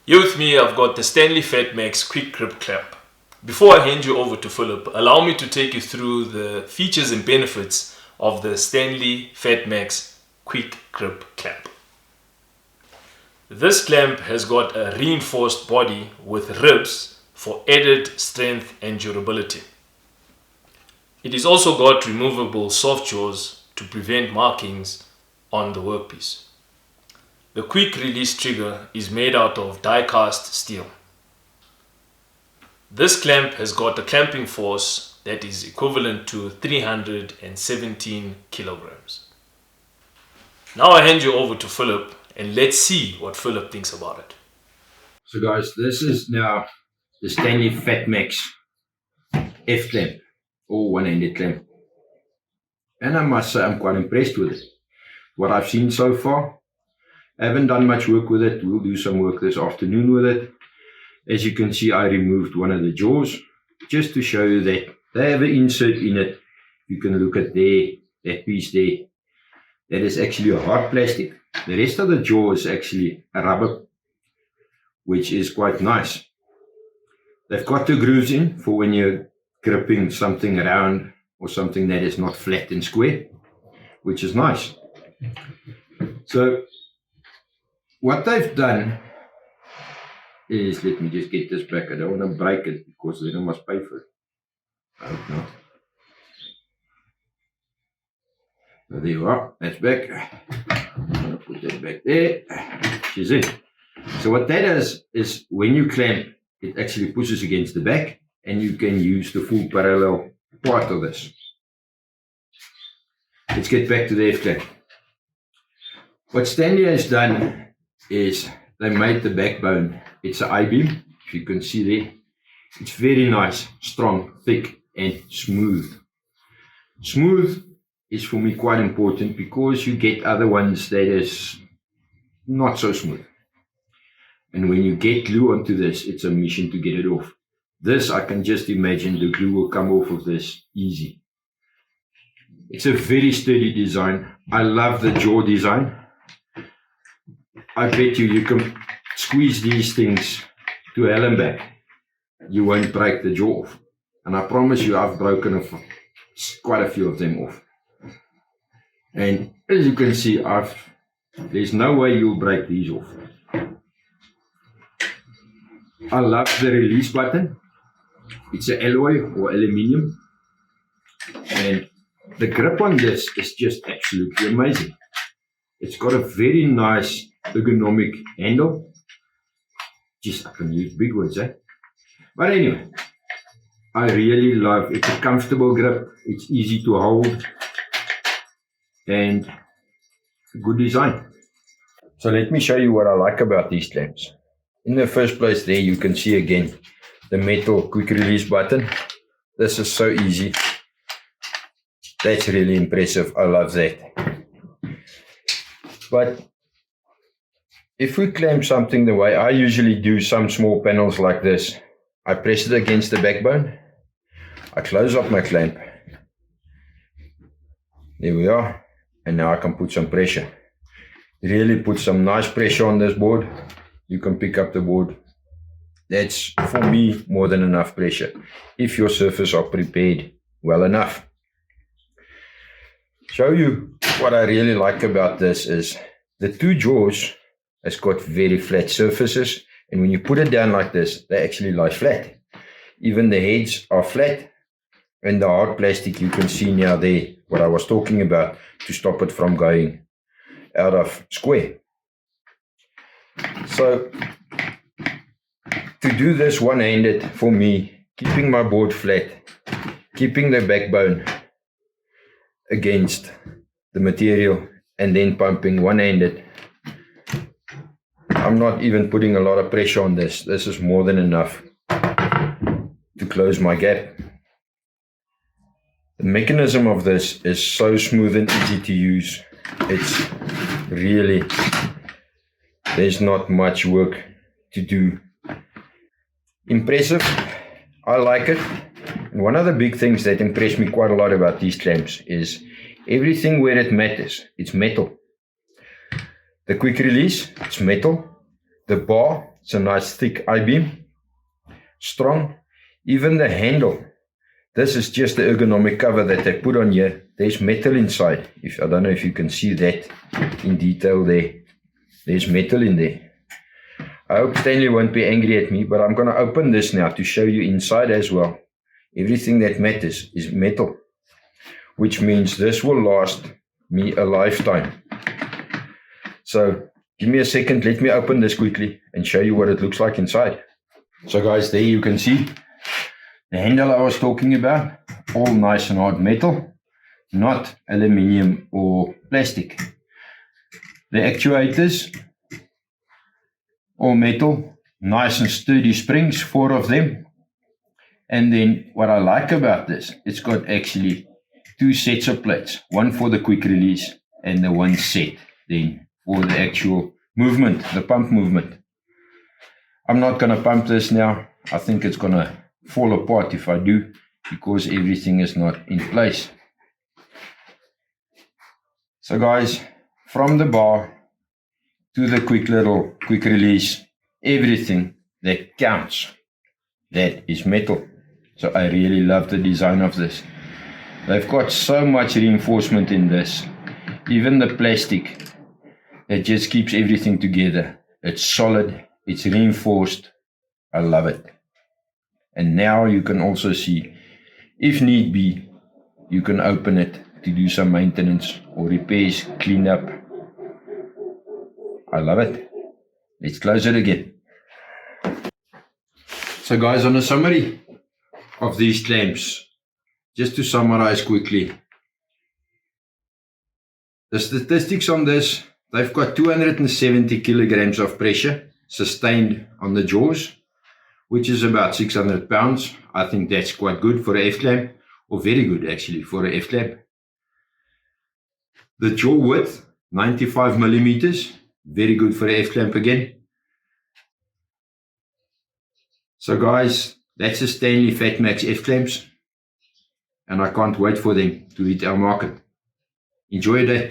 Here with me, I've got the Stanley Fatmax quick grip clamp. Before I hand you over to Philip, allow me to take you through the features and benefits of the Stanley Fatmax quick grip clamp. This clamp has got a reinforced body with ribs for added strength and durability. It is also got removable soft jaws to prevent markings on the workpiece. The quick release trigger is made out of die-cast steel. This clamp has got a clamping force that is equivalent to 317 kilograms. Now I hand you over to Philip and let's see what Philip thinks about it. So guys, this is now the Stanley Fatmax F clamp, or one-handed clamp. And I must say I'm quite impressed with it. What I've seen so far, I haven't done much work with it. We'll do some work this afternoon with it. As you can see, I removed one of the jaws just to show you that they have an insert in it. You can look at there, that piece there. That is actually a hard plastic. The rest of the jaw is actually a rubber, which is quite nice. They've got the grooves in for when you're gripping something round or something that is not flat and square, which is nice. So what they've done is, let me just get this back. I don't want to break it because then I must pay for it. I hope not. So there you are. That's back. I'm going to put that back there. Which is it. So what that is when you clamp, it actually pushes against the back and you can use the full parallel part of this. Let's get back to the F clamp. What Stanley has done is they made the backbone. It's an I-beam, if you can see there. It's very nice, strong, thick and smooth. Smooth is for me quite important because you get other ones that is not so smooth. And when you get glue onto this, it's a mission to get it off. This, I can just imagine the glue will come off of this easy. It's a very sturdy design. I love the jaw design. I bet you can squeeze these things to hell and back. You won't break the jaw off. And I promise you, I've broken quite a few of them off. And as you can see, there's no way you'll break these off. I love the release button. It's an alloy or aluminium. And the grip on this is just absolutely amazing. It's got a very nice ergonomic handle. Just, I can use big words, eh? But anyway, I really love it. It's a comfortable grip. It's easy to hold. And good design. So let me show you what I like about these clamps. In the first place there, you can see again the metal quick release button. This is so easy. That's really impressive. I love that. But if we clamp something the way I usually do some small panels like this, I press it against the backbone. I close up my clamp. There we are. And now I can put some pressure. Really put some nice pressure on this board. You can pick up the board. That's, for me, more than enough pressure, if your surface are prepared well enough. Show you what I really like about this is the two jaws has got very flat surfaces, and when you put it down like this, they actually lie flat. Even the heads are flat, and the hard plastic you can see now there, what I was talking about, to stop it from going out of square. So to do this one-handed, for me, keeping my board flat, keeping the backbone against the material and then pumping one-handed, I'm not even putting a lot of pressure on this. This is more than enough to close my gap. The mechanism of this is so smooth and easy to use. It's really, there's not much work to do. Impressive. I like it. And one of the big things that impressed me quite a lot about these clamps is everything where it matters, it's metal. The quick release, it's metal. The bar, it's a nice thick I-beam, strong. Even the handle, this is just the ergonomic cover that they put on here. There's metal inside. I don't know if you can see that in detail there. There's metal in there. I hope Stanley won't be angry at me, but I'm going to open this now to show you inside as well. Everything that matters is metal, which means this will last me a lifetime. So give me a second, let me open this quickly and show you what it looks like inside. So guys, there you can see the handle I was talking about, all nice and hard metal, not aluminium or plastic. The actuators, all metal, nice and sturdy springs, 4 of them. And then what I like about this, it's got actually 2 sets of plates, one for the quick release and the one set then for the actual movement, the pump movement. I'm not going to pump this now. I think it's going to fall apart if I do, because everything is not in place. So guys, from the bar to the quick release, everything that counts, that is metal. So I really love the design of this. They've got so much reinforcement in this. Even the plastic, it just keeps everything together. It's solid, it's reinforced. I love it. And now you can also see, if need be, you can open it to do some maintenance or repairs, clean up. I love it. Let's close it again. So guys, on a summary of these clamps, just to summarize quickly, the statistics on this, they've got 270 kilograms of pressure sustained on the jaws, which is about 600 pounds. I think that's quite good for a F-clamp, or very good actually for a F-clamp. The jaw width, 95 millimeters, very good for a F-clamp again. So guys, that's the Stanley Fatmax F-clamps, and I can't wait for them to hit our market. Enjoy your day.